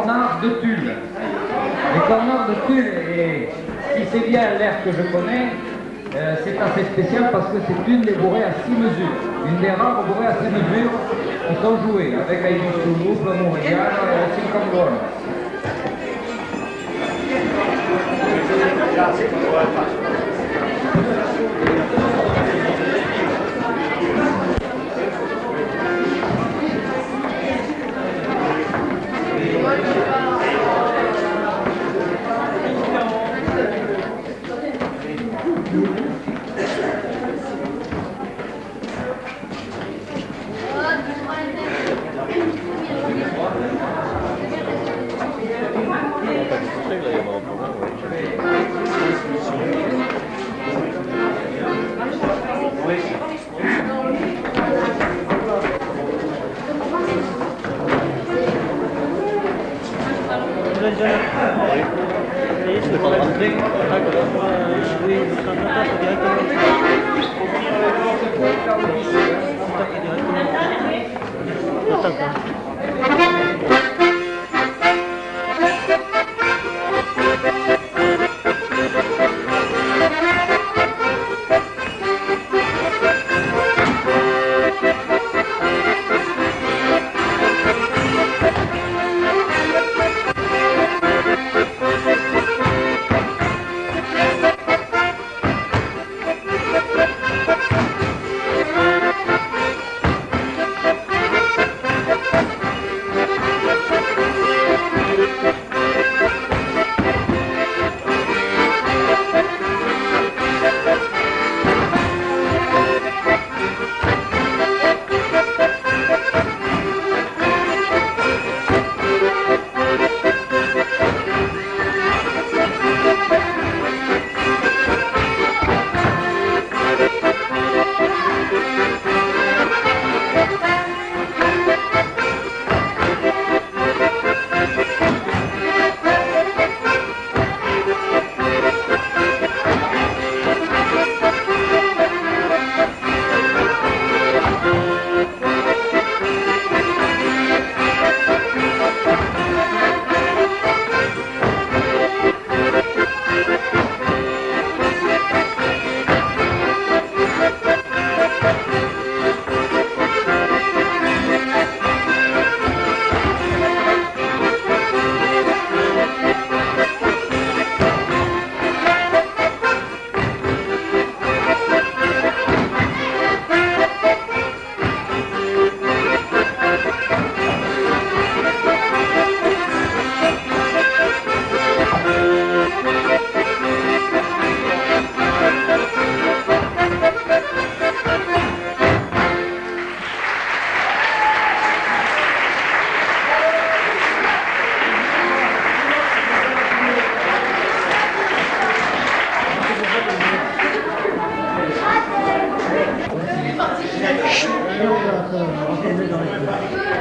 cornards de Tulle. Les cornards de Tulle, et si c'est bien l'air que je connais, c'est assez spécial parce que c'est une des bourrées à 6 mesures. Une des rares bourrées à 6 mesures qui sont jouées avec Aïdus Toulouse, le Montréal et aussi le Cambodge.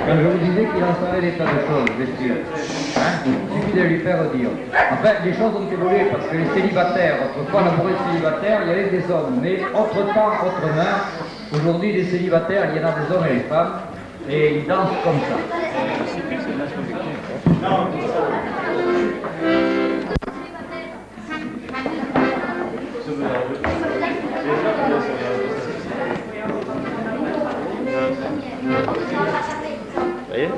Quand je vous disais qu'il en savait des tas de choses, bien sûr. Hein, il suffit de lui faire dire. En fait, les choses ont évolué parce que les célibataires, autrefois, la bourrée de célibataires, il y avait des hommes. Mais autre temps, autre mœurs, aujourd'hui, les célibataires, il y en a des hommes et des femmes, et ils dansent comme ça. Ça y est ?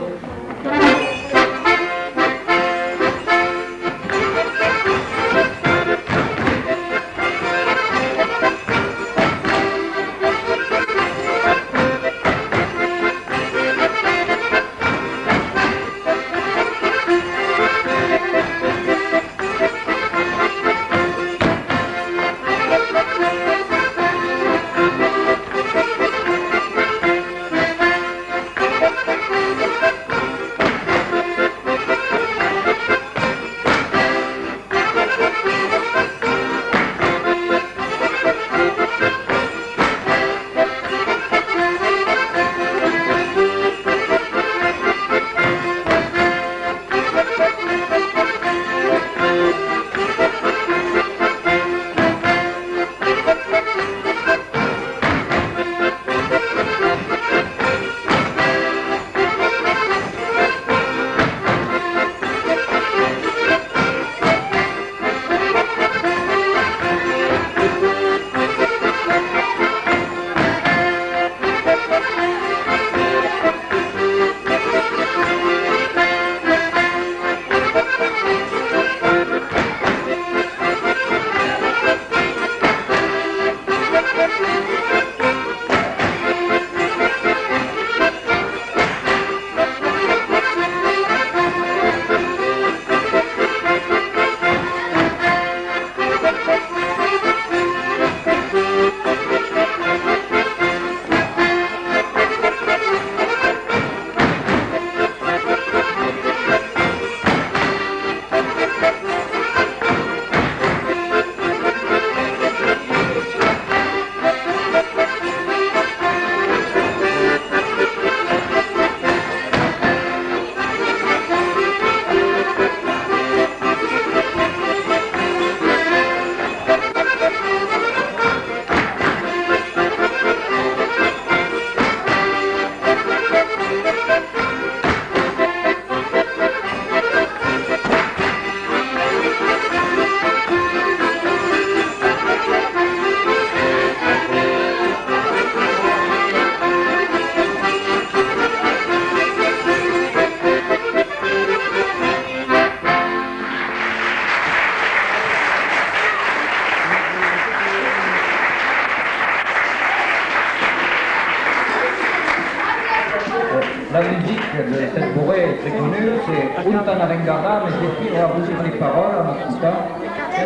La musique de cette bourrée est très connue, c'est Un Tana Vengada, mais c'est qui va vous dire les paroles en écoutant.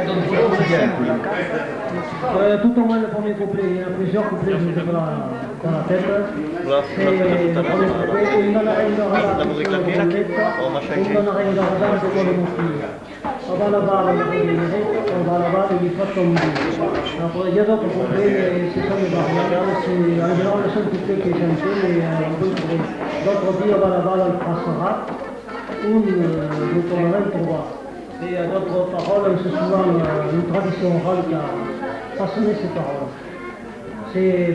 Donc c'est aussi bien. Tout au moins le premier couplet, il y a plusieurs couplets, je ne sais pas dans la tête. C'est le premier couplet, Un Tana Vengada, Un Tana Vengada, c'est quoi le motif? On va là-bas, on va là-bas, il faut tomber. Après, il y a d'autres couplets, mais ce sont des variantes. C'est en général le seul couplet qui est chanté, mais on peut trouver. D'autres disent, on va là-bas, on le passera, ou nous tournerons le trouva. Et d'autres paroles, c'est souvent une tradition orale qui a façonné ces paroles.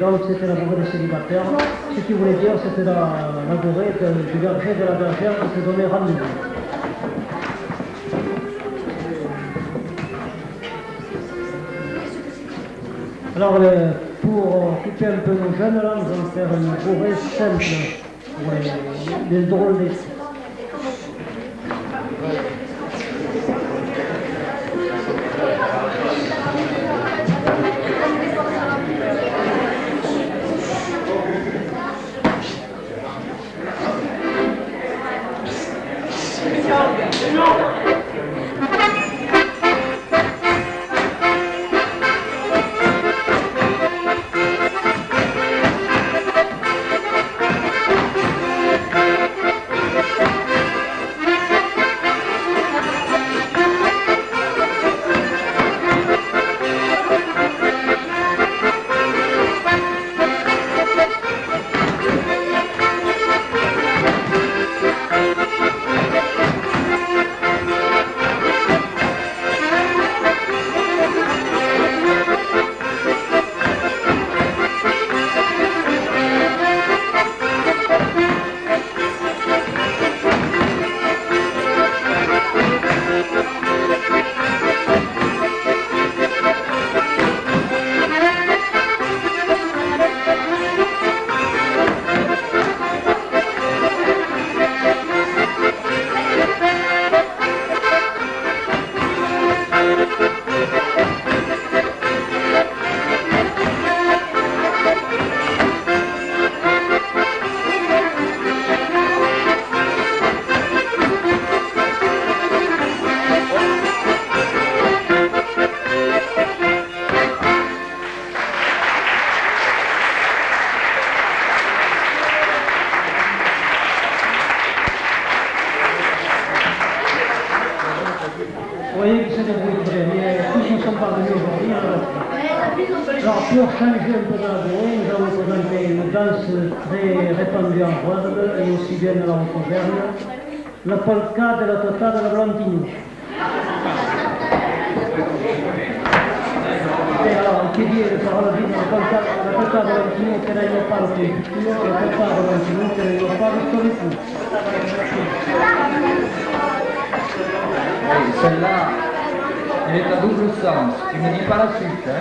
Donc c'était la bourrée des célibataires. Ce qu'il voulait dire, c'était la bourrée du berger de la bergère qui s'est donné rendez-vous. Alors, pour occuper un peu nos jeunes, là, nous allons faire une bourrée simple, des drôles d'essais. Vous voyez que c'est des bruits très bien. Tous nous sommes parvenus aujourd'hui. Alors, pour changer un peu de la bourrée, nous allons présenter une danse très répandue en Rhôde et aussi bien dans la Haute-Auvergne, la polka de la Tota de la Blantini. Et alors, qui dit le paroles dit la polka de la Blantini che lei non parla più, la polka de la Blantini che lei non parla più. Celle-là, elle est à double sens. Tu ne dis pas la suite, hein?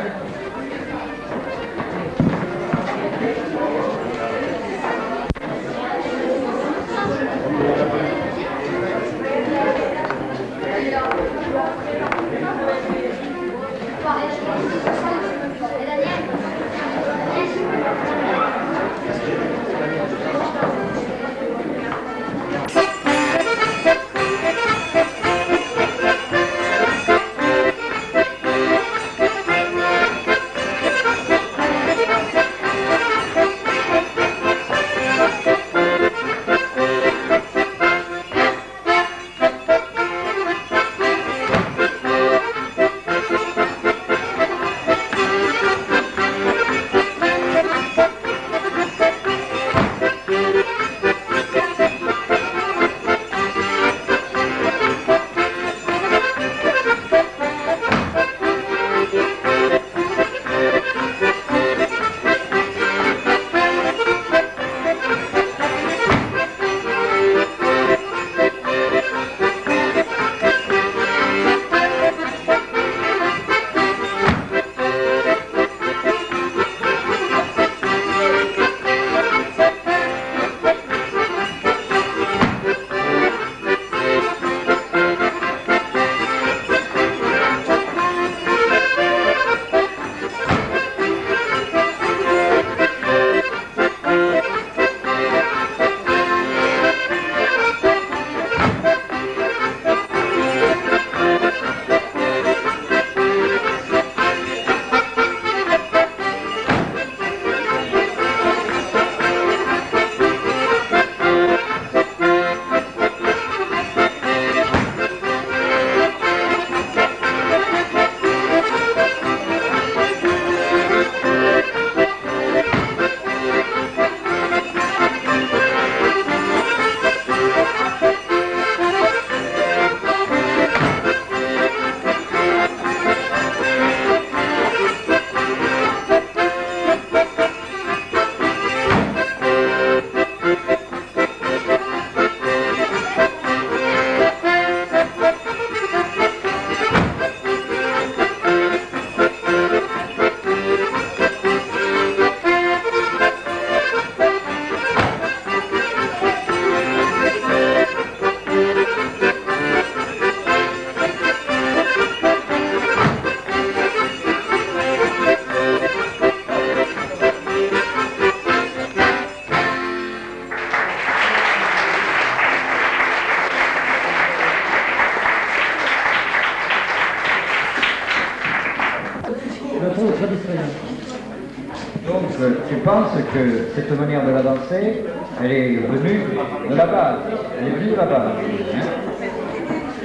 tu penses que cette manière de la danser, elle est venue de la base. Elle est venue de la base. Hein?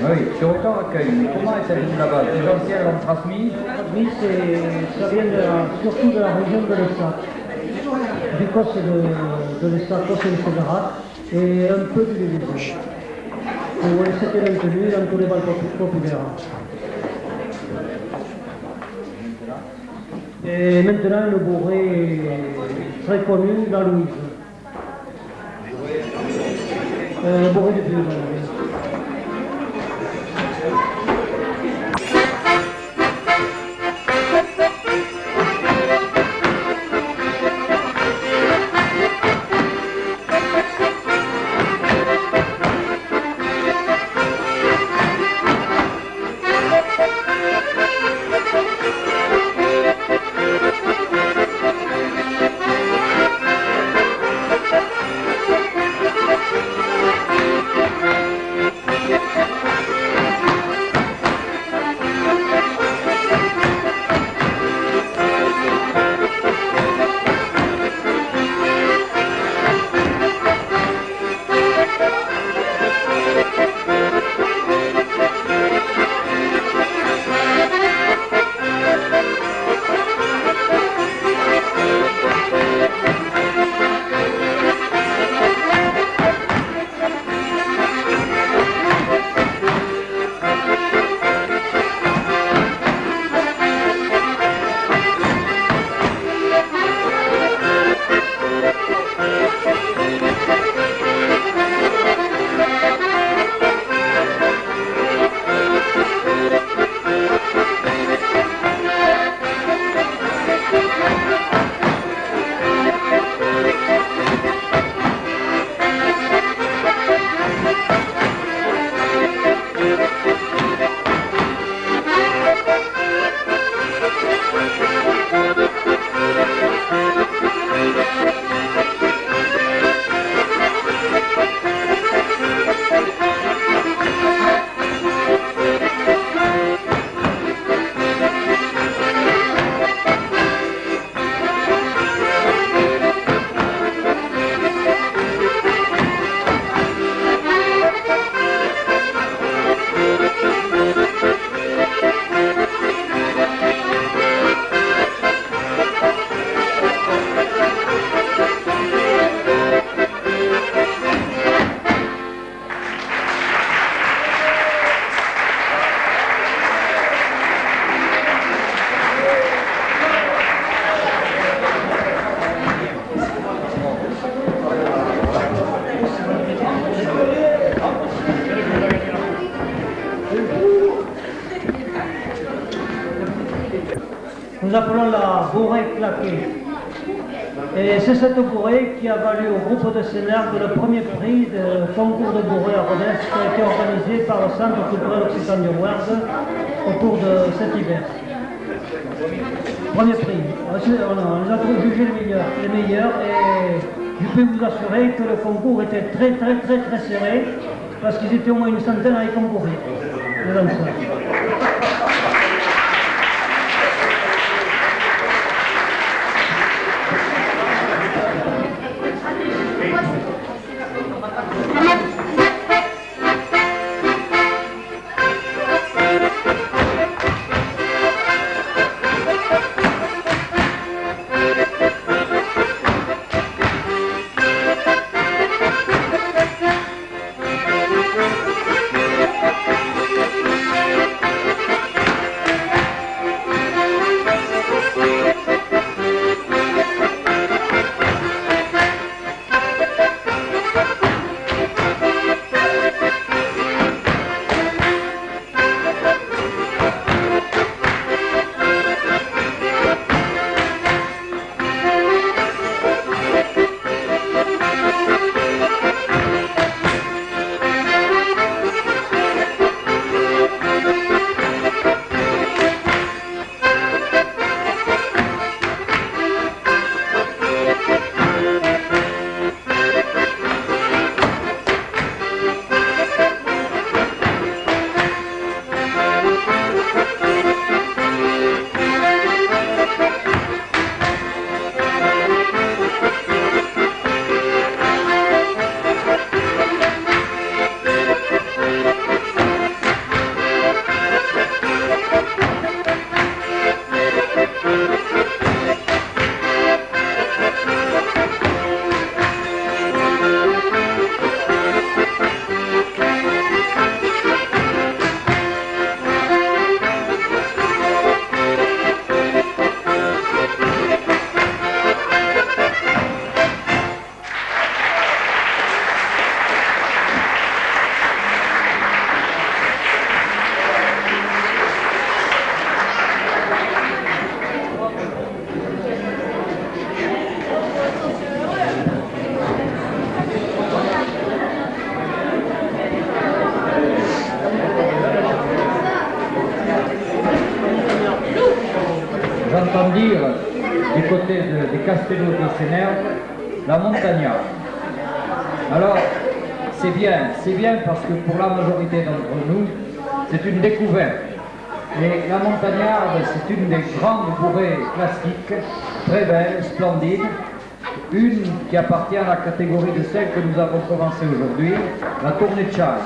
Oui, sur autant recueil. Mais comment est-elle venue de la base? Les anciens l'ont transmise? Oui, ça vient surtout de la région de l'Essac. Du Cosse de l'Essac, Cosse et le Fédérat, et un peu du Lévis. C'était maintenu dans tous les bals populaires. Et maintenant, le bourré est très connu, la Louise. Le bourré du Vieux. Nous appelons la bourrée claquée. Et c'est cette bourrée qui a valu au groupe de Sénargues le premier prix de concours de bourrée à Rodez qui a été organisé par le Centre culturel occitan du Ward autour de cet hiver. Premier prix. On les a tous jugés les meilleurs et je peux vous assurer que le concours était très serré parce qu'ils étaient au moins une centaine à y concourir, les danseurs. Castello de Senerve, la Montagnarde. Alors, c'est bien parce que pour la majorité d'entre nous, c'est une découverte. Et la Montagnarde, c'est une des grandes bourrées classiques, très belle, splendide, une qui appartient à la catégorie de celles que nous avons commencé aujourd'hui, la Tournecciale.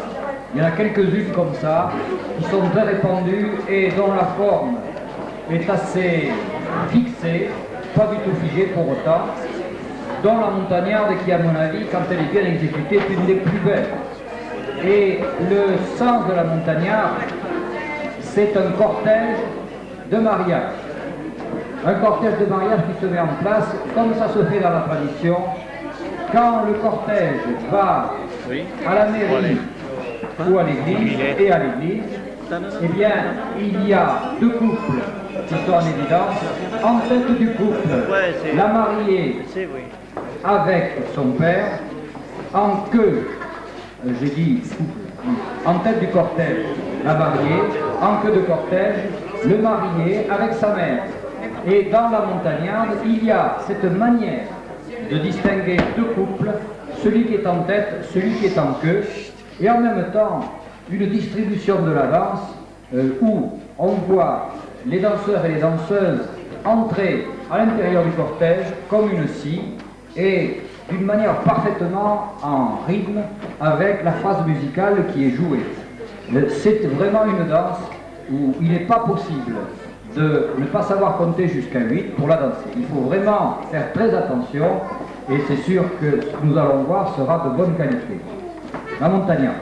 Il y en a quelques-unes comme ça, qui sont très répandues et dont la forme est assez fixée, pas du tout figée pour autant, dont la Montagnarde qui, à mon avis, quand elle est bien exécutée, est une des plus belles. Et le sens de la Montagnarde, c'est un cortège de mariage. Un cortège de mariage qui se met en place, comme ça se fait dans la tradition, quand le cortège va à la mairie ou à l'église, et à l'église, eh bien, il y a deux couples qui sont en évidence. En tête du couple, la mariée avec son père, en queue, j'ai dit en tête du cortège, la mariée, en queue de cortège, le marié avec sa mère. Et dans la Montagnarde, il y a cette manière de distinguer deux couples, celui qui est en tête, celui qui est en queue, et en même temps une distribution de la danse où on voit les danseurs et les danseuses entrer à l'intérieur du cortège comme une scie et d'une manière parfaitement en rythme avec la phrase musicale qui est jouée. C'est vraiment une danse où il n'est pas possible de ne pas savoir compter jusqu'à 8 pour la danser. Il faut vraiment faire très attention et c'est sûr que ce que nous allons voir sera de bonne qualité. La Montagnarde.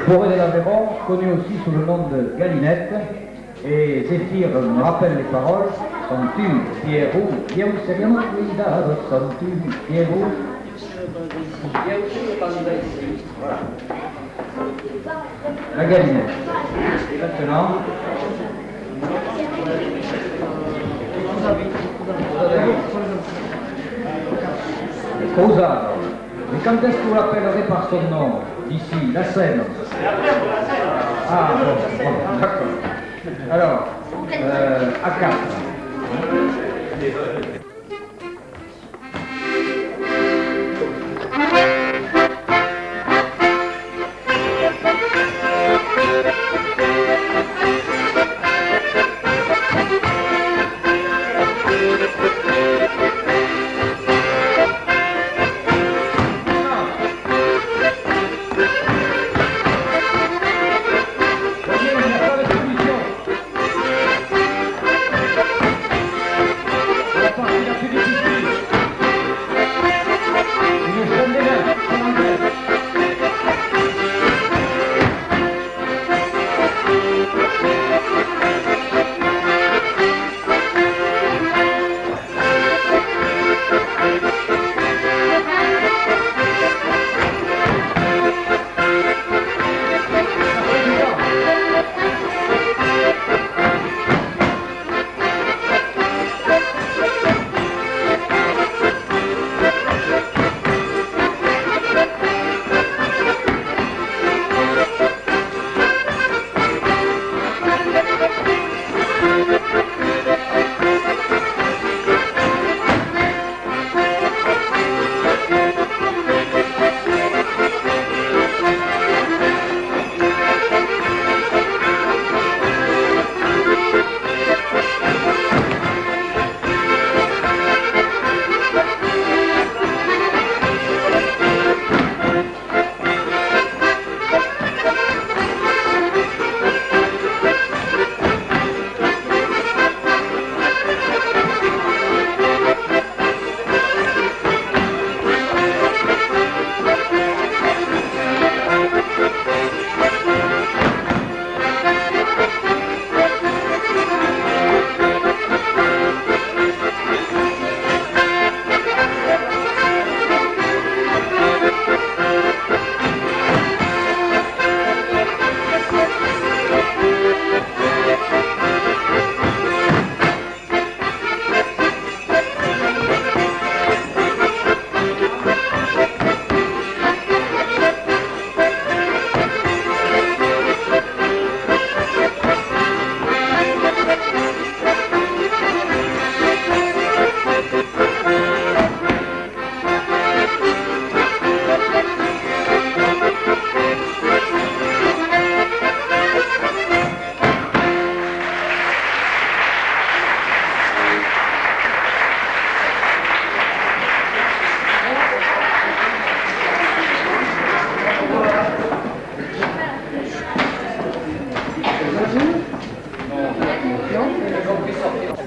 forêt de l'Aveyron, connue aussi sous le nom de Galinette. Et Zéphyr me rappelle les paroles. Sont-tu, Pierrot, Pierrot, c'est bien cuidado, sont-tu, Pierrot. Voilà. La Galinette. Et maintenant, Cosa. Mais quand est-ce que vous l'appellerez par son nom, ici, la Seine? Ah, bon, d'accord. Alors, à 4.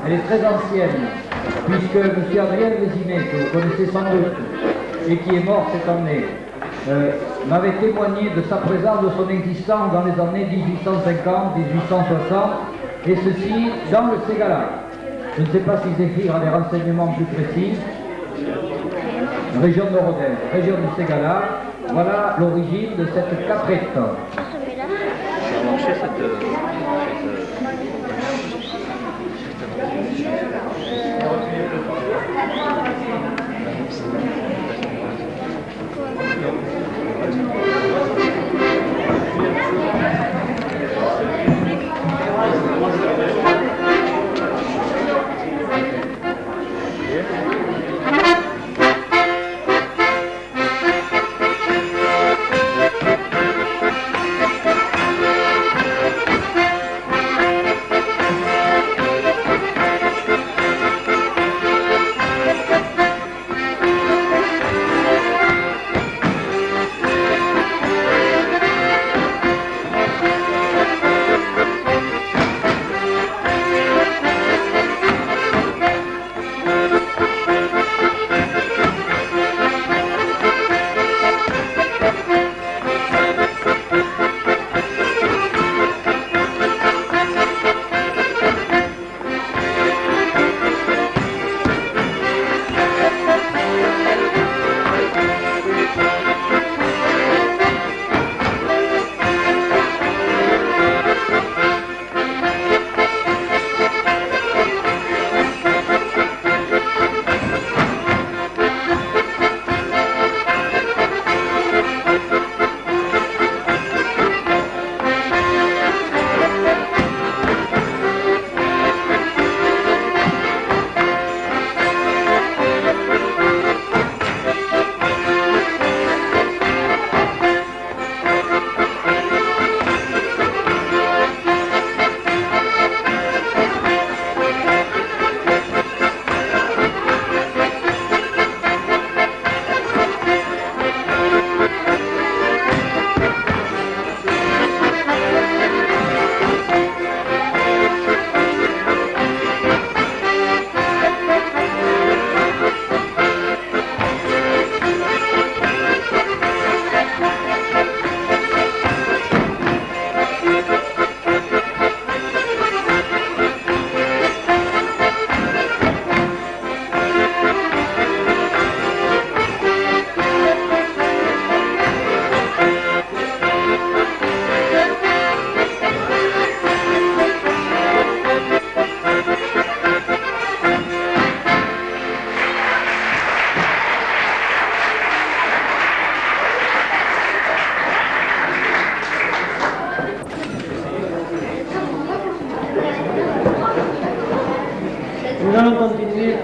Elle est très ancienne, puisque M. Adrien Vésinet, que vous connaissez sans doute, et qui est mort cette année, m'avait témoigné de sa présence, de son existence dans les années 1850, 1860, et ceci dans le Ségala. Je ne sais pas si Zéphyr a des renseignements plus précis. Région de Rodin, région du Ségala, voilà l'origine de cette caprette.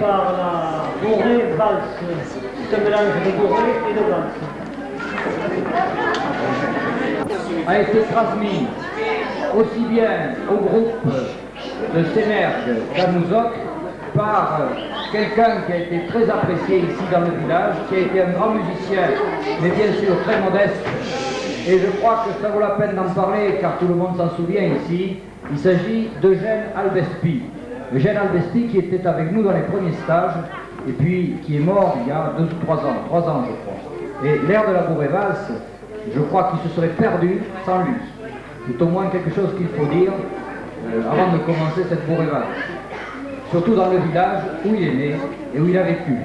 par la bourrée-valse. C'est un mélange de bourrée et de valse. A été transmis aussi bien au groupe de Sémergue qu'à Mouzoc par quelqu'un qui a été très apprécié ici dans le village, qui a été un grand musicien, mais bien sûr très modeste. Et je crois que ça vaut la peine d'en parler car tout le monde s'en souvient ici. Il s'agit d'Eugène Albespy. Eugène Albespy qui était avec nous dans les premiers stages et puis qui est mort il y a 2 ou 3 ans, 3 ans je crois. Et l'air de la bourrée-valse, je crois qu'il se serait perdu sans lui. C'est au moins quelque chose qu'il faut dire avant de commencer cette bourrée-valse. Surtout dans le village où il est né et où il a vécu.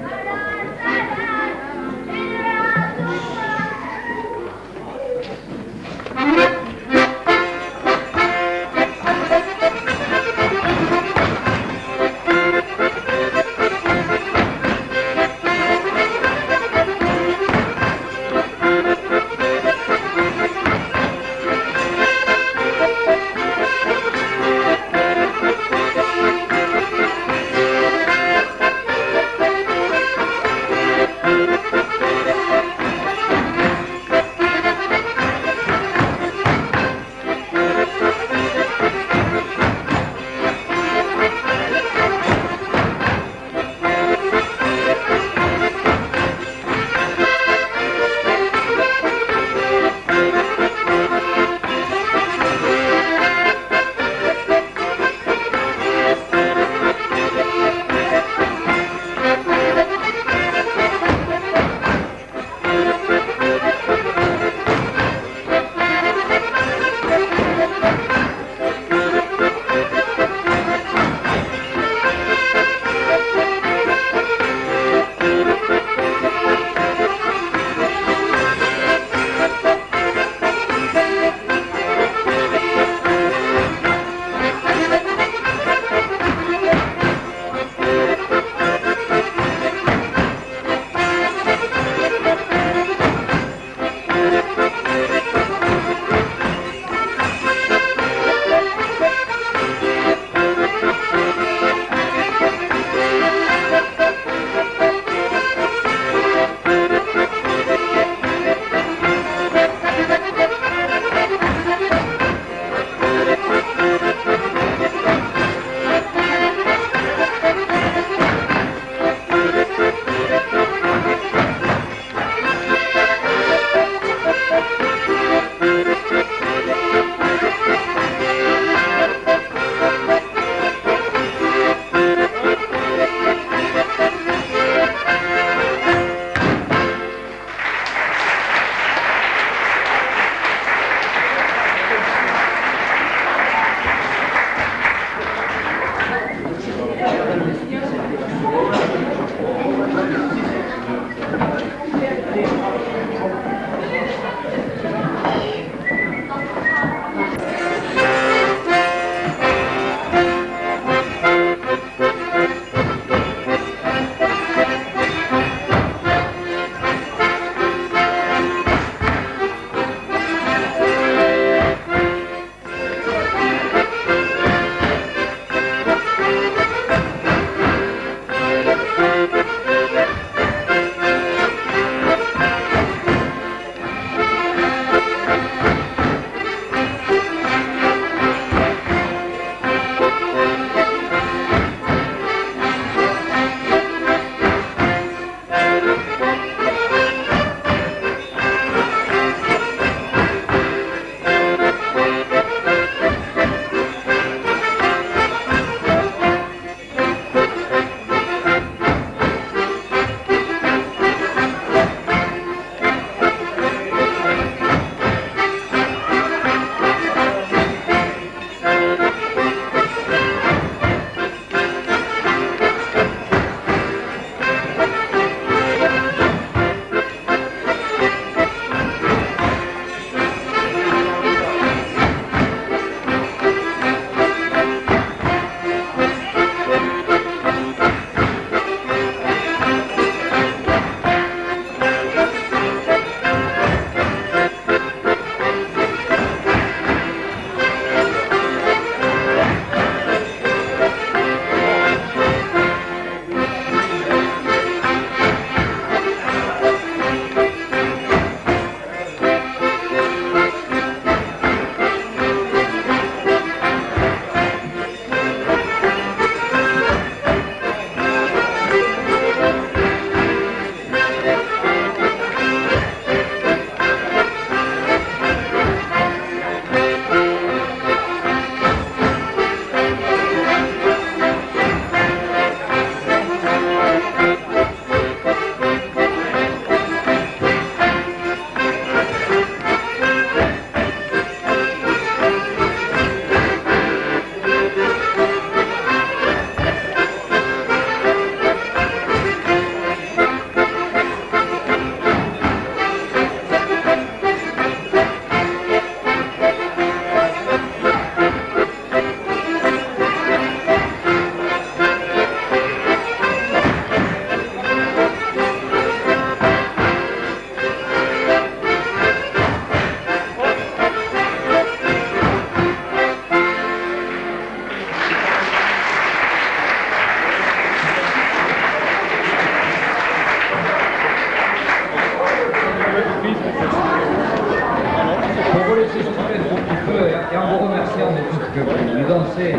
Et en vous remerciant de tout ce que vous dansez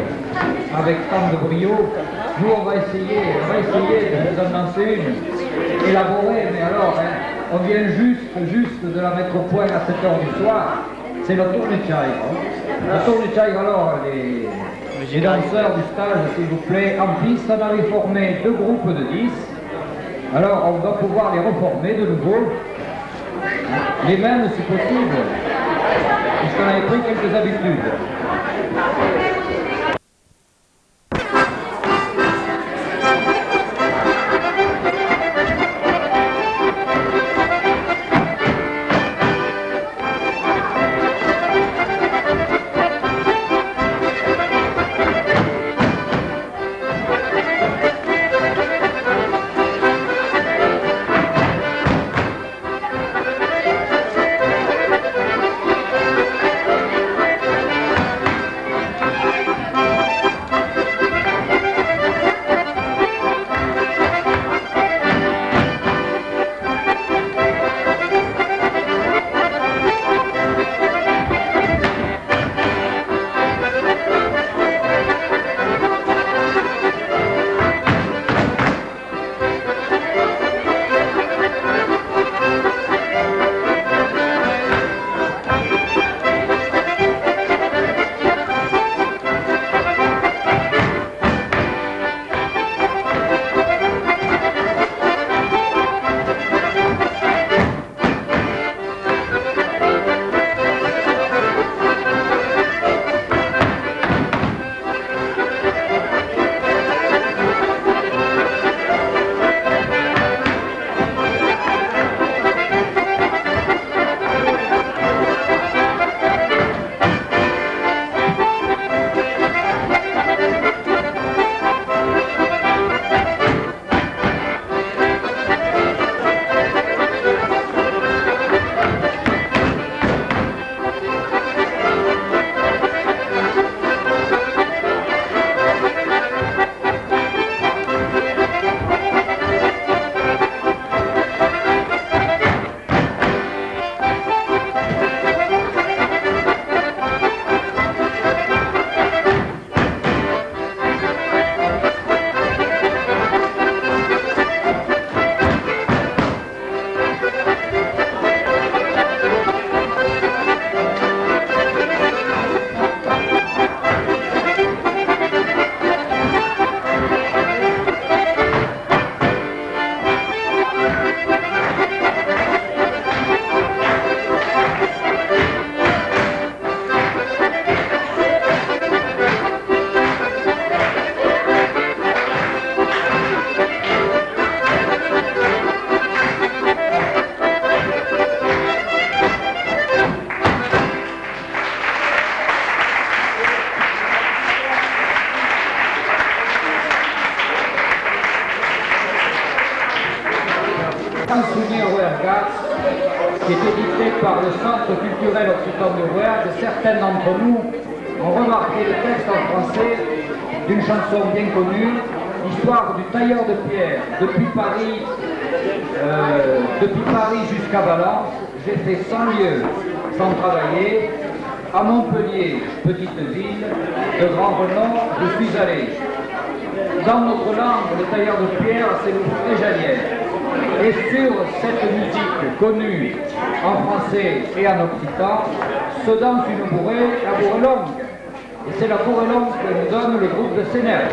avec tant de brio, nous on va essayer de vous en danser une, élaborée, mais alors, on vient juste de la mettre au point à 7 h du soir, c'est la tournée Tchaï. La tournée Tchaï, alors, les danseurs du stage, s'il vous plaît, en piste, on avait formé 2 groupes de 10, alors on va pouvoir les reformer de nouveau, les mêmes si possible, puisqu'on avait pris quelques habitudes. Souvenir Rouergat, qui est édité par le Centre culturel occitan de Rouergue. Certains d'entre nous ont remarqué le texte en français d'une chanson bien connue, l'histoire du tailleur de pierre. Depuis Paris jusqu'à Valence, j'ai fait 100 lieues sans travailler. À Montpellier, petite ville, de grand renom, je suis allé. Dans notre langue, le tailleur de pierre, c'est le fréjalien. Et sur cette musique connue en français et en occitan, se danse une bourrée, la bourrée longue. Et c'est la bourrée longue que nous donne le groupe de Sénère.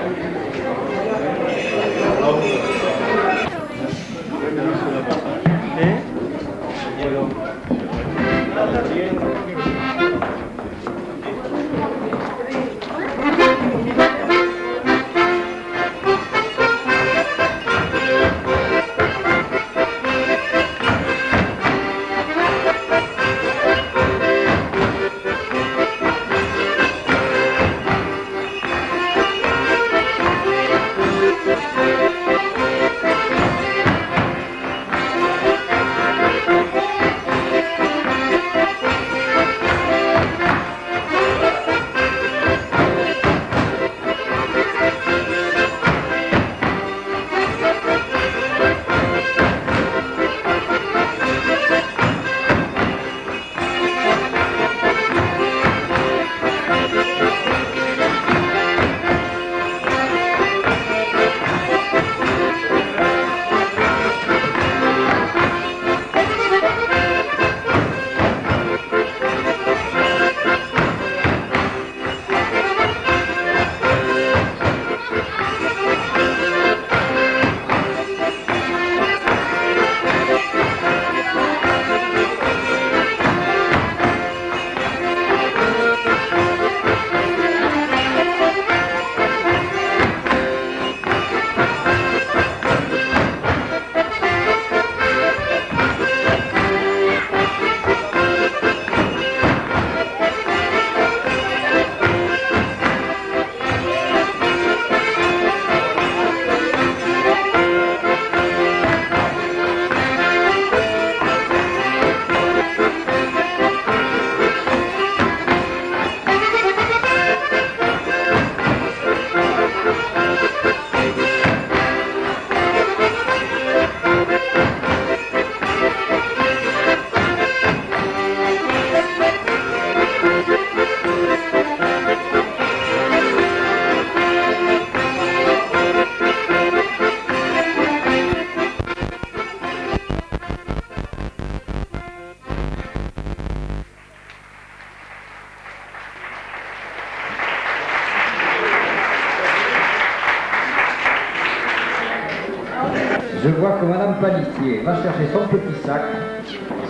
Je vois que Madame Panissier va chercher son petit sac,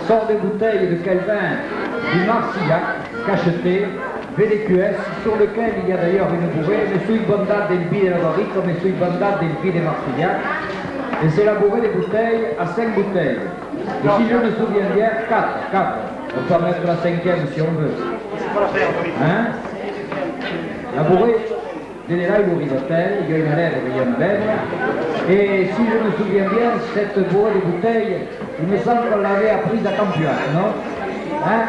sort des bouteilles de Calvin du Marcillac, cachetées, VDQS, sur lequel il y a d'ailleurs une bourrée, mais sui bondade del vin de Barico, mais sui bondade del vin de Marcillac. Et c'est la bourrée des bouteilles à 5 bouteilles. Et si je me souviens bien, 4. On peut en mettre la 5e si on veut. Hein? La bourrée, là, il ouvrit l'hôtel, il y a une lèvre, il y a une lèvre. Et si je me souviens bien, cette bourrée de bouteilles, il me semble qu'on l'avait apprise à Campuat, non? Hein?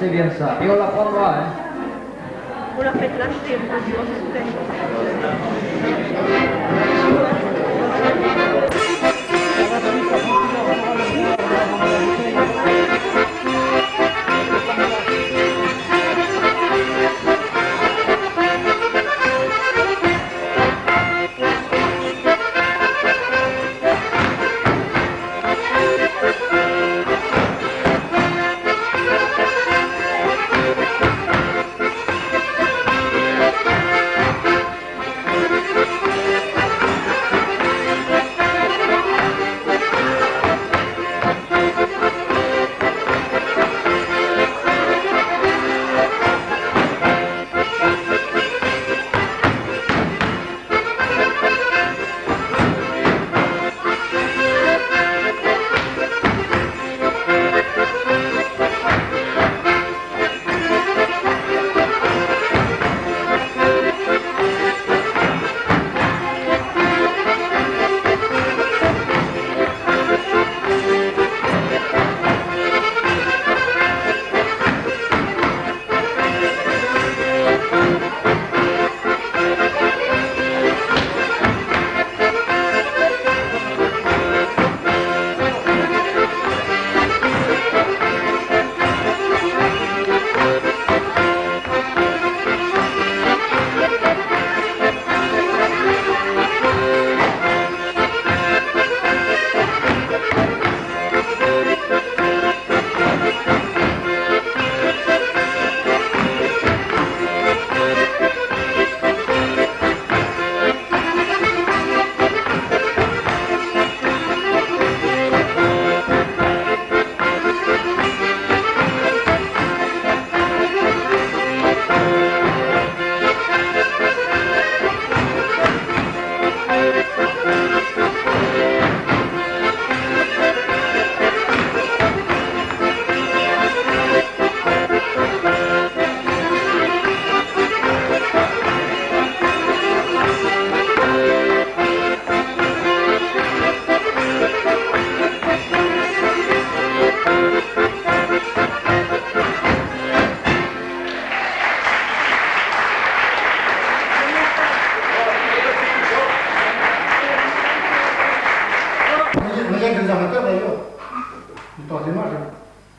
C'est bien ça. Et on la prendra, hein? Vous la faites lâcher, vous pouvez votre bouteille.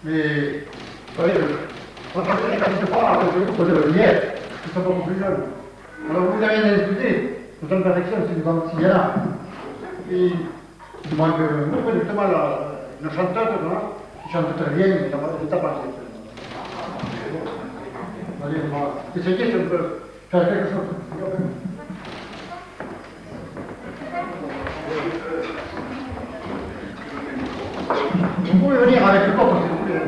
Mais, vous voyez, on ne peut pas que hier, qui sont beaucoup plus jeunes. Alors vous avez une discuté, vous êtes en perfection, s'il y en a. Et il manque, justement, la chanteuse, qui chante très bien, mais il n'a pas allez, on va essayer si on peut faire quelque chose. Vous pouvez venir avec le coffre si vous voulez.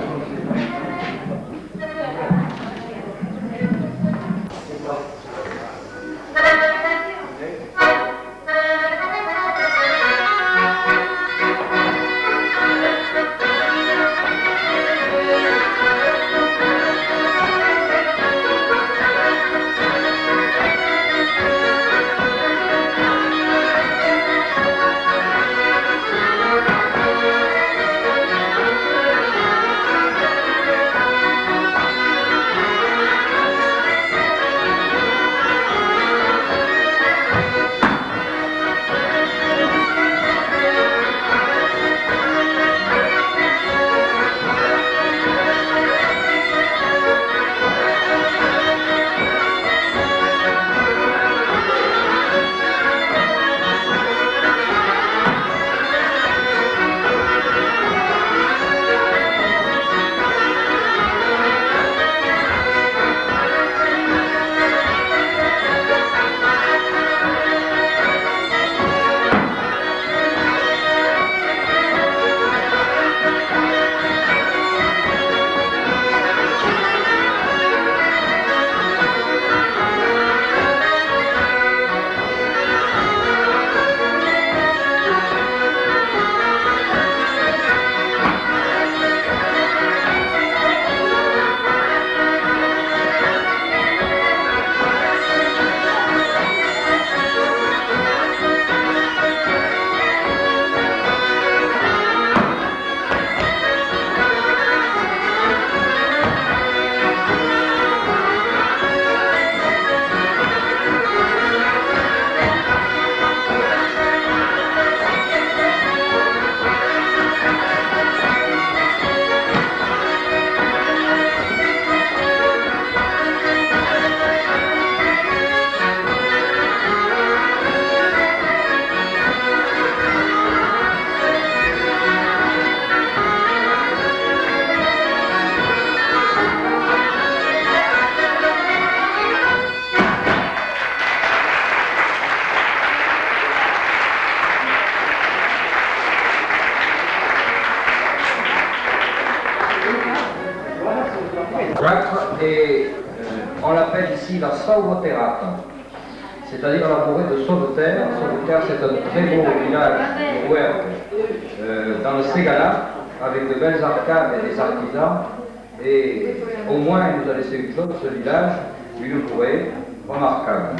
On l'appelle ici la sauveterrata, c'est-à-dire la forêt de Sauveterre. Sauveterre, c'est un très beau village de Rouergue, dans le Ségala, avec de belles arcades et des artisans. Et au moins, il nous a laissé une chose, ce village, une forêt remarquable.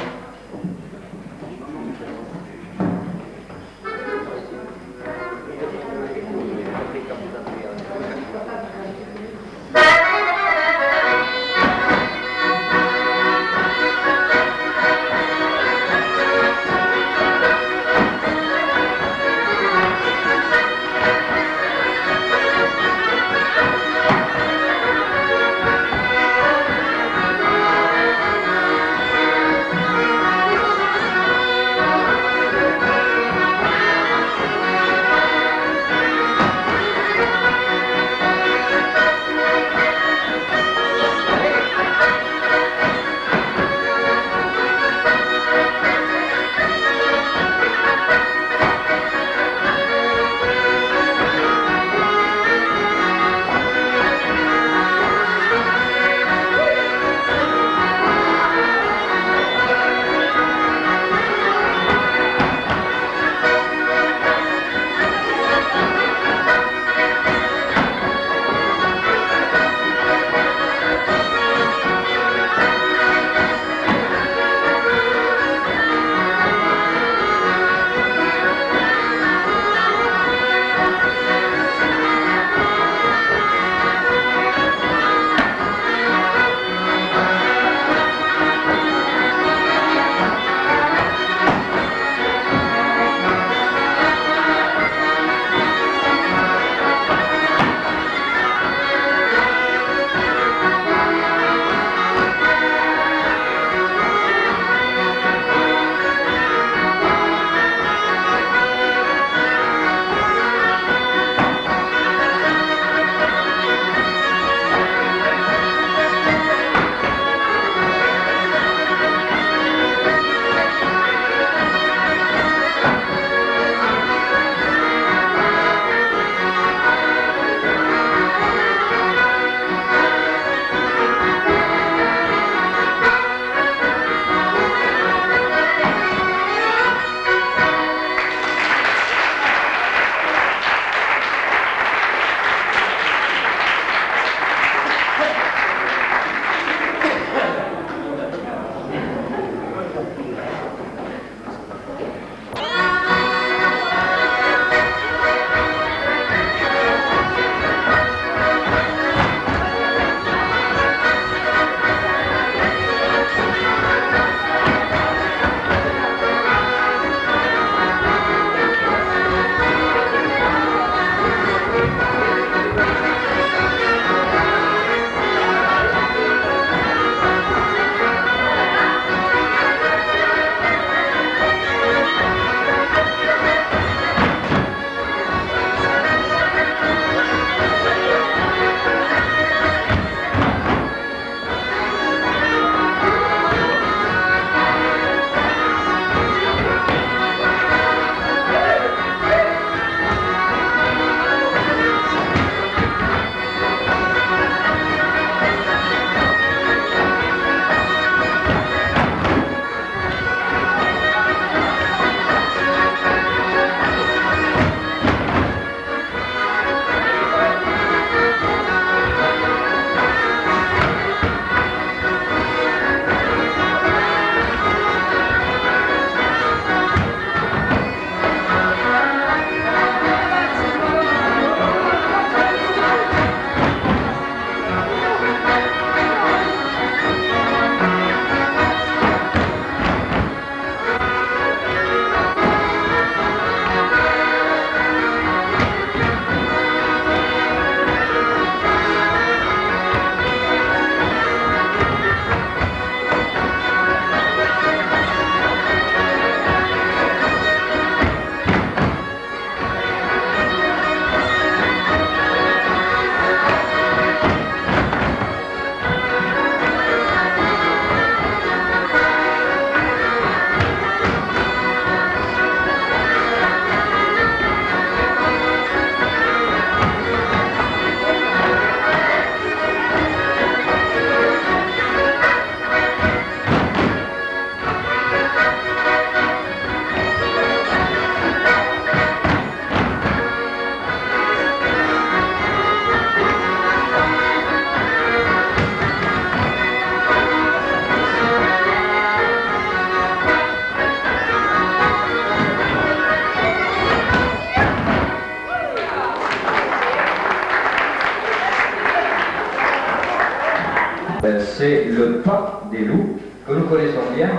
le pas des loups, que nous connaissons bien,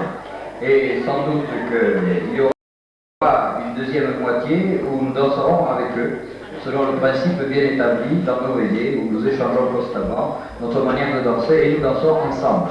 et sans doute qu'il y aura une deuxième moitié où nous danserons avec eux, selon le principe bien établi dans nos veillées, où nous échangeons constamment notre manière de danser et nous dansons ensemble.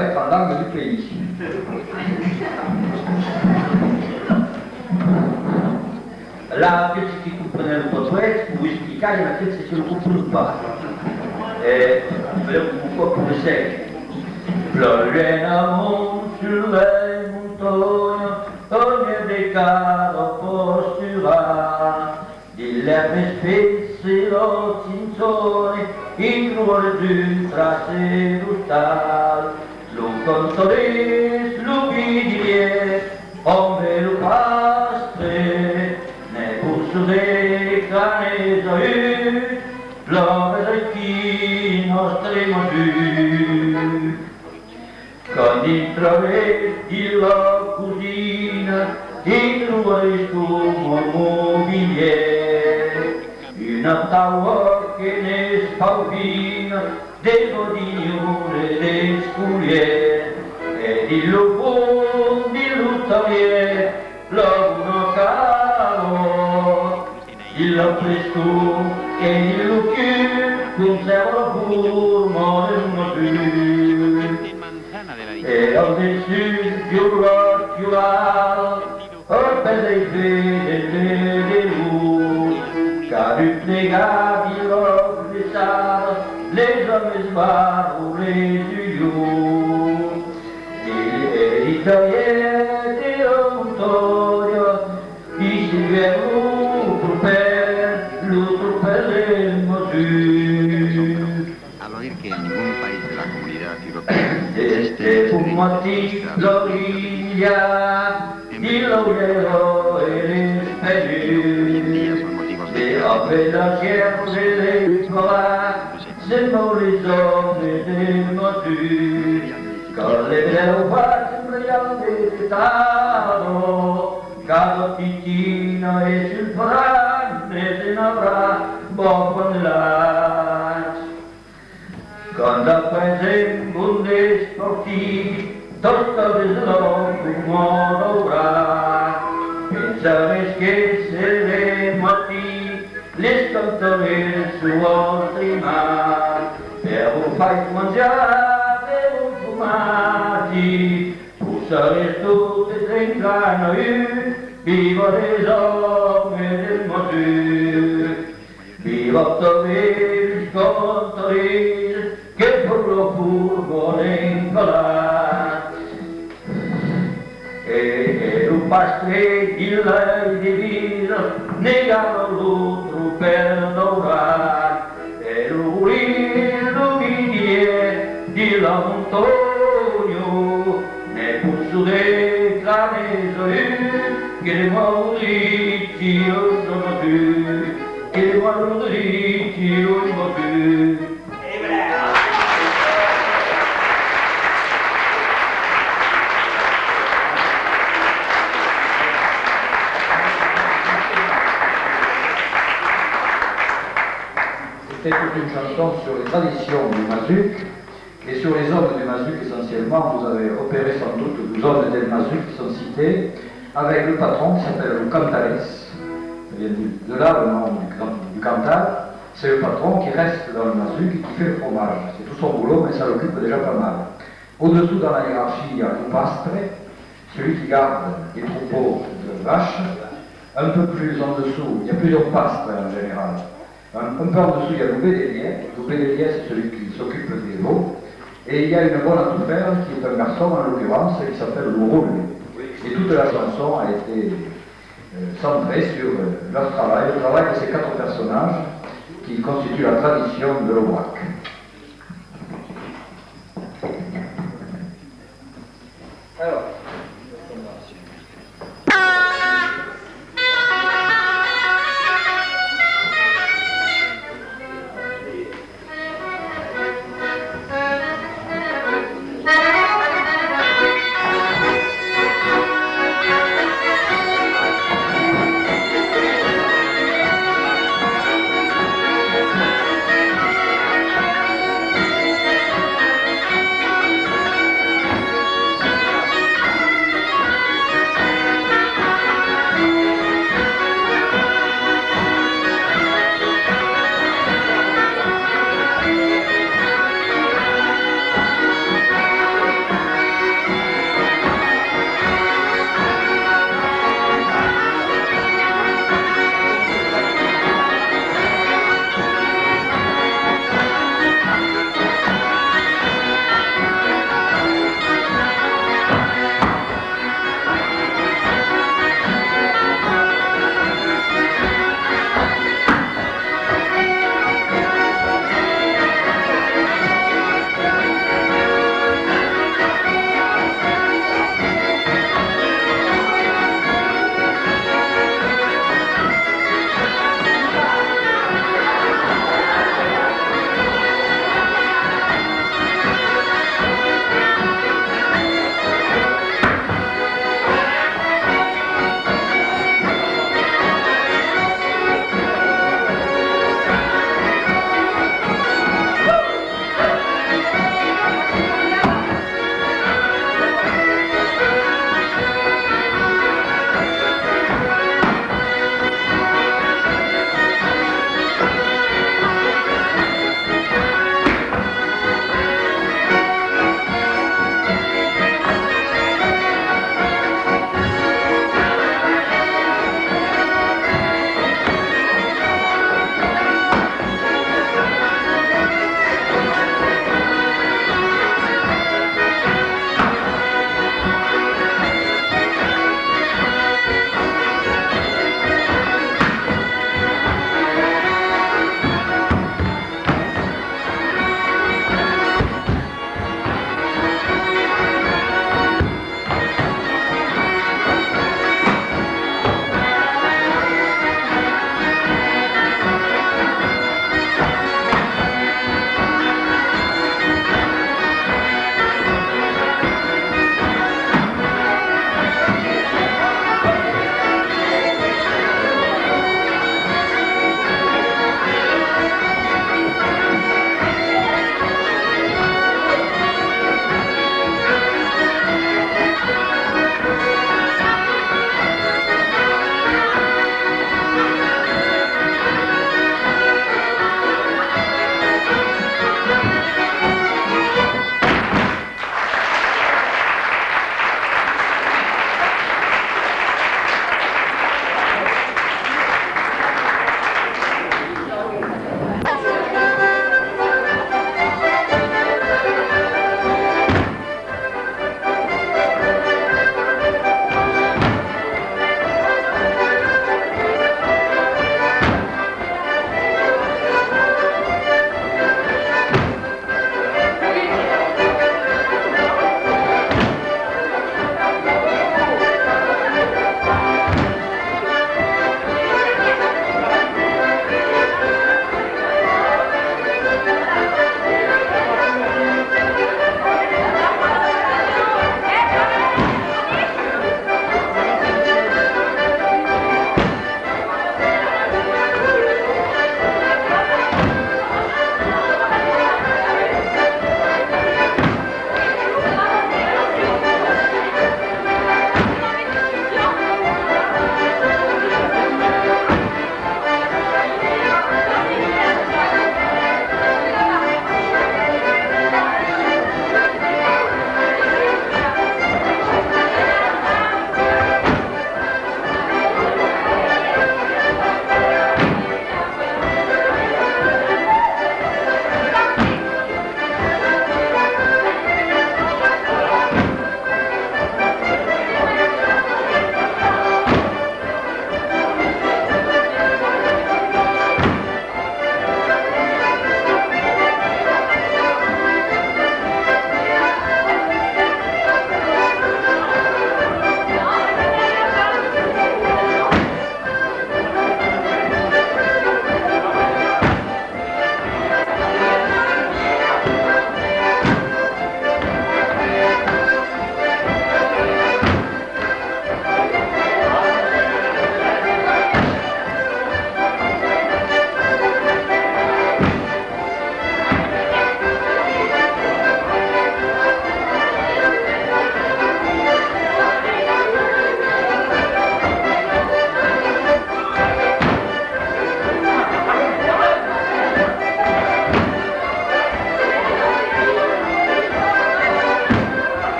être en langue du pays. La petite qui coupe le portrait, pour vous expliquer, il y a c'est sur le coupe de pas. Et pourquoi pour le sec? Floriamo sulle montagne, ogni decado postura, di l'erbe spesse lo cinzone, in rumore du tracero stal, lo consolis, lo vidier, ombre lo pastre, ne pulso de cane joyeux, plove qui nostre motus. Quand il traverse la cuisine, il trouve comme mobilier une tavola che ne spavina des odignons et des sculiers, et il lobo, il luttalier, l'uno caro, il lo presto e il lucchio conserva pur moreno più. Et au-dessus du roi du râle, au père des fées des loups, car du plégat d'Iroque des salles, les hommes esbarrent les tuyaux. Et l'Italien des Ontorio, qui s'y vient l'autre père les mesures. Al oír que en ningún país de la comunidad europea Desde Fumatis l'orilla, di l'Oglero e l'Espellu, de Appellation et les Coras, c'est pour les hommes et les motus, quand les belles sembriano de Stato, cado Ticino e sul Frane se ne avrà poco nell'arci. Quand après un bonnet sportif, tosto deslò come dovrà, pensare che se le matti, le scontare su altri mari, per un fai mangiare, un fumati, tu saresti tutte trincano io, vivo les hommes et des motus, vivo tover, scontorir, che per lo furgone incolat. E un pastre di lei divino, negano l'altro per dorar, e lui l'umidie di l'Antonio, ne pulso de caneso che le maurizi io sono tu, che le maurizi io sono tu. C'était toute une chanson sur les traditions du Mazuc et sur les hommes du Mazuc essentiellement. Vous avez repéré sans doute 12 hommes del Mazuc qui sont cités, avec le patron qui s'appelle le Cantales, ça vient de là le nom du Cantal. C'est le patron qui reste dans le Mazuc et qui fait le fromage. C'est tout son boulot, mais ça l'occupe déjà pas mal. Au-dessous dans la hiérarchie, il y a le pastre, celui qui garde les troupeaux de vaches. Un peu plus en dessous, il y a plusieurs pastres en général. Un peu en dessous, il y a le bédélier. Le bédélier, c'est celui qui s'occupe des veaux. Et il y a une bonne à tout faire, qui est un garçon, en l'occurrence, qui s'appelle le Roule. Et toute la chanson a été centrée sur leur travail, le travail de ces 4 personnages qui constituent la tradition de l'Aubrac. Alors,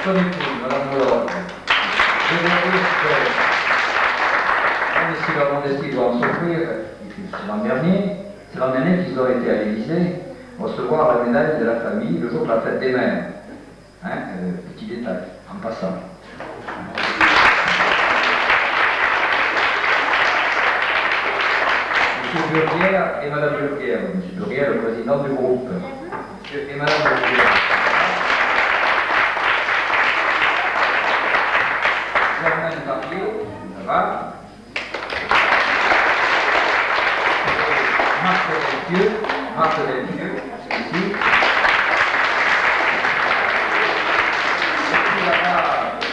son épouse, Madame Hollande. Même si leur modestie doit en souffrir, c'est l'an dernier qu'ils ont été à l'Élysée recevoir la médaille de la famille le jour de la fête des mères. Hein, petit détail, en passant. Monsieur Burguière et Madame Burguière. Monsieur Burguière, le président du groupe. Monsieur et Madame Burguière. Germaine Barbier, là-bas. Marc Delpieux, ici. Et puis là-bas,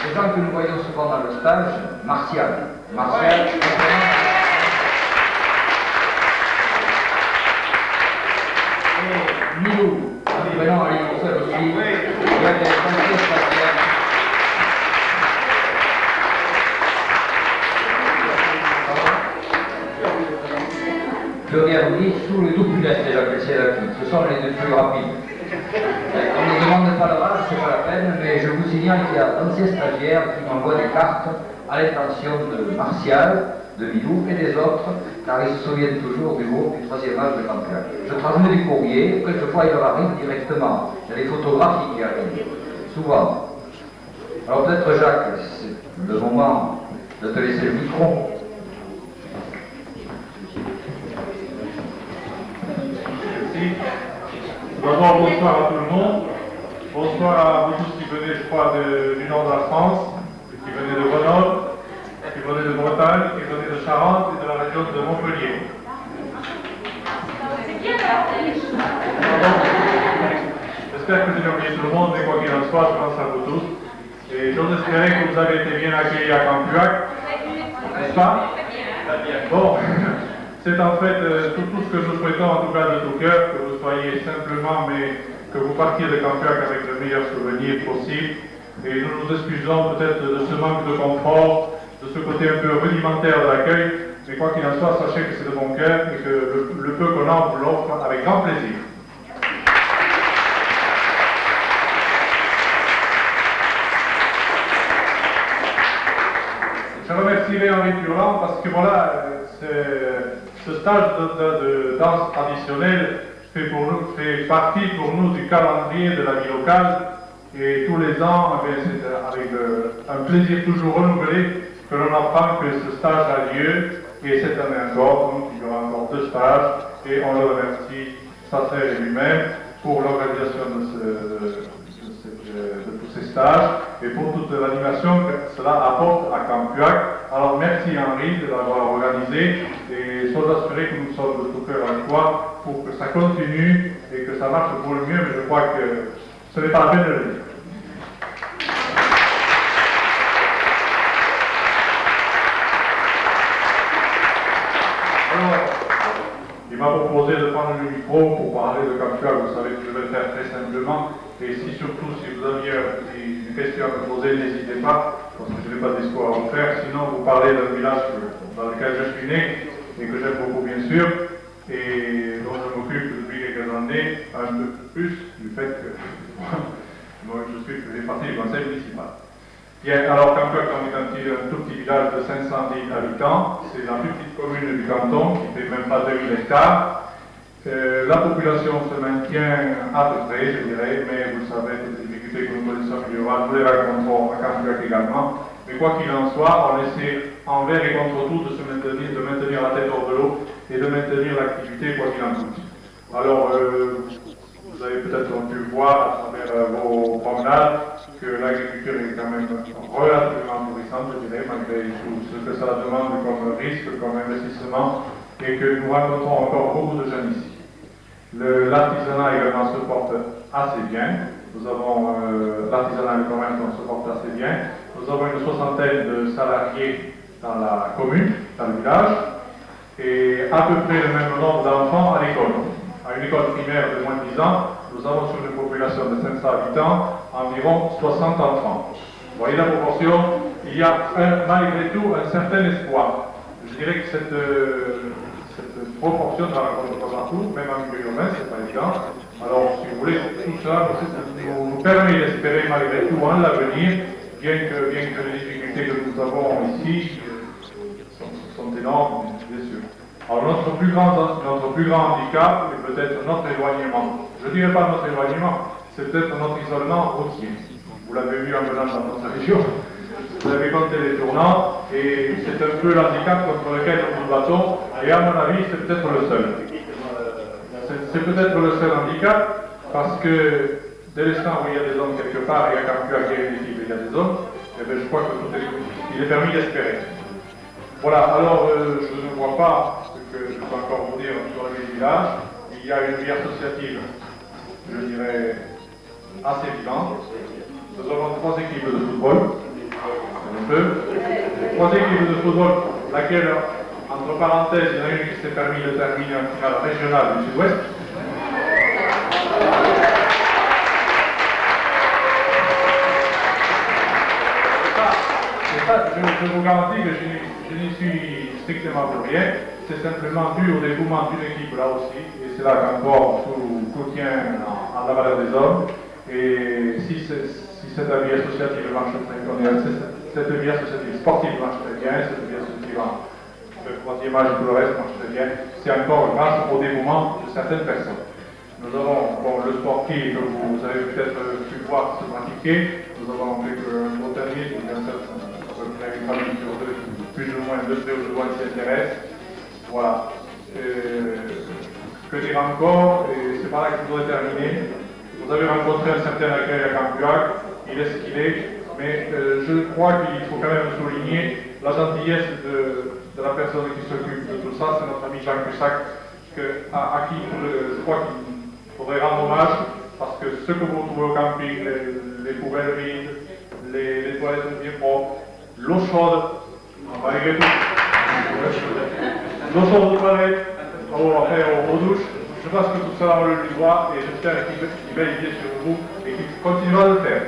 les gens que nous voyons souvent dans le stage, Martial. Et Milou, venant à l'Union aussi, il y a des conseillers spatiales. Burguière dit sous le double déjà que c'est là. Ce sont les deux plus rapides. On ne demande pas leur âge, c'est pas la peine, mais je vous signale qu'il y a d'anciens stagiaires qui m'envoient des cartes à l'intention de Martial, de Milou et des autres, car ils se souviennent toujours du groupe du 3e âge de Campiac. Je transmets du courrier, quelquefois il leur arrive directement. Il y a des photographies qui arrivent, souvent. Alors peut-être Jacques, c'est le moment de te laisser le micro. D'abord, bonsoir à tout le monde. Bonsoir à vous tous qui venez, je crois, du nord de la France, qui venez de Grenoble, qui venez de Bretagne, qui venez de Charente et de la région de Montpellier. J'espère que je n'ai oublié tout le monde, mais quoi qu'il en soit, je pense à vous tous. Et j'ose espérer que vous avez été bien accueillis à Campuac, n'est-ce pas? Bon. C'est en fait tout ce que nous souhaitons, en tout cas de tout cœur, que vous soyez simplement, mais que vous partiez de Campiac avec le meilleur souvenir possible. Et nous nous excusons peut-être de ce manque de confort, de ce côté un peu rudimentaire de l'accueil, mais quoi qu'il en soit, sachez que c'est de bon cœur et que le peu qu'on a, vous l'offre avec grand plaisir. Je remercierai Henri Turland parce que voilà, ce stage de danse traditionnelle fait partie pour nous du calendrier de la vie locale et tous les ans, c'est avec un plaisir toujours renouvelé que l'on apprend que ce stage a lieu et cette année encore, donc il y aura encore 2 stages et on le remercie, Sasser et lui-même, pour l'organisation de tous ces stages et pour toute l'animation que cela apporte à Campuac. Alors merci Henri de l'avoir organisé et sois assuré que nous sommes de tout cœur avec toi pour que ça continue et que ça marche pour le mieux, mais je crois que ce n'est pas la peine de le dire. Alors, il m'a proposé de prendre le micro pour parler de Campuac. Vous savez que je vais le faire très simplement. Et surtout, si vous aviez une question à me poser, n'hésitez pas, parce que je n'ai pas de discours à vous faire. Sinon, vous parlez d'un village dans lequel je suis né, et que j'aime beaucoup, bien sûr, et dont je m'occupe depuis quelques années, un peu plus du fait que moi, je fais partie du conseil municipal. Bien, alors Campuac est un tout petit village de 510 habitants. C'est la plus petite commune du canton, qui fait même pas 2000 hectares. La population se maintient à peu près, je dirais, mais vous savez, les difficultés que nous connaissons au milieu rural, nous les rencontrons à Campuac également. Mais quoi qu'il en soit, on essaie envers et contre tout de maintenir la tête hors de l'eau et de maintenir l'activité quoi qu'il en coûte. Alors, vous avez peut-être pu voir à travers vos promenades que l'agriculture est quand même relativement florissante, je dirais, malgré tout ce que ça demande comme risque, comme investissement, et que nous rencontrons encore beaucoup de jeunes ici. L'artisanat également se porte assez bien. Nous avons l'artisanat et le commerce se porte assez bien. Nous avons une 60aine de salariés dans la commune, dans le village, et à peu près le même nombre d'enfants à l'école. À une école primaire de moins de 10 ans, nous avons sur une population de 500 habitants environ 60 enfants. Vous voyez la proportion, il y a malgré tout un certain espoir. Je dirais que cette proportion, on la rencontre pas partout, même en milieu urbain, c'est pas évident, Alors, si vous voulez, tout ça nous permet d'espérer malgré tout en l'avenir, bien que les difficultés que nous avons ici sont énormes, bien sûr. Alors, notre plus grand handicap est peut-être notre éloignement. Je ne dirais pas notre éloignement, c'est peut-être notre isolement routier. Vous l'avez vu en venant dans notre région. Vous avez compté les tournants, et c'est un peu l'handicap contre lequel nous nous battons, et à mon avis, c'est peut-être le seul. C'est peut-être le seul handicap, parce que dès l'instant où il y a des hommes quelque part, et à Campua qui est une équipe, il y a des hommes, et bien je crois qu'il est permis d'espérer. Voilà, alors je ne vois pas ce que je peux encore vous dire sur le village. Il y a une vie associative, je dirais, assez vivante. Nous avons 3 équipes de football, un peu. 3 équipes de football, laquelle, entre parenthèses, il y en a une qui s'est permis de terminer en finale régionale du Sud-Ouest. Et ça, je vous garantis que je n'y suis strictement pour rien. C'est simplement dû au dévouement d'une équipe là aussi. Et c'est là qu'encore tout tient en la valeur des hommes. Et si cette vie associative marche très bien, cette vie associative sportive marche très bien, cette vie associative le troisième âge et tout le reste marche très bien, c'est encore grâce au dévouement de certaines personnes. Nous avons le sportif que vous avez peut-être pu voir se pratiquer. Nous avons fait un botanier qui vient une famille sur 2, plus ou moins 2 ou 3 qui s'intéressent. Voilà. Que dire encore, et c'est par là que je voudrais terminer. Vous avez rencontré un certain accueil à Campuac, il est ce qu'il est, mais je crois qu'il faut quand même souligner la gentillesse de la personne qui s'occupe de tout ça, c'est notre ami Jean Cussac, à qui je crois qu'il faudrait rendre hommage, parce que ce que vous trouvez au camping, les poubelles vides, les toilettes bien propres, l'eau chaude, malgré tout, l'eau chaude aux toilettes, aux douches, je pense que tout ça on le lui doit et j'espère qu'il veillera sur vous et qu'il continuera de le faire.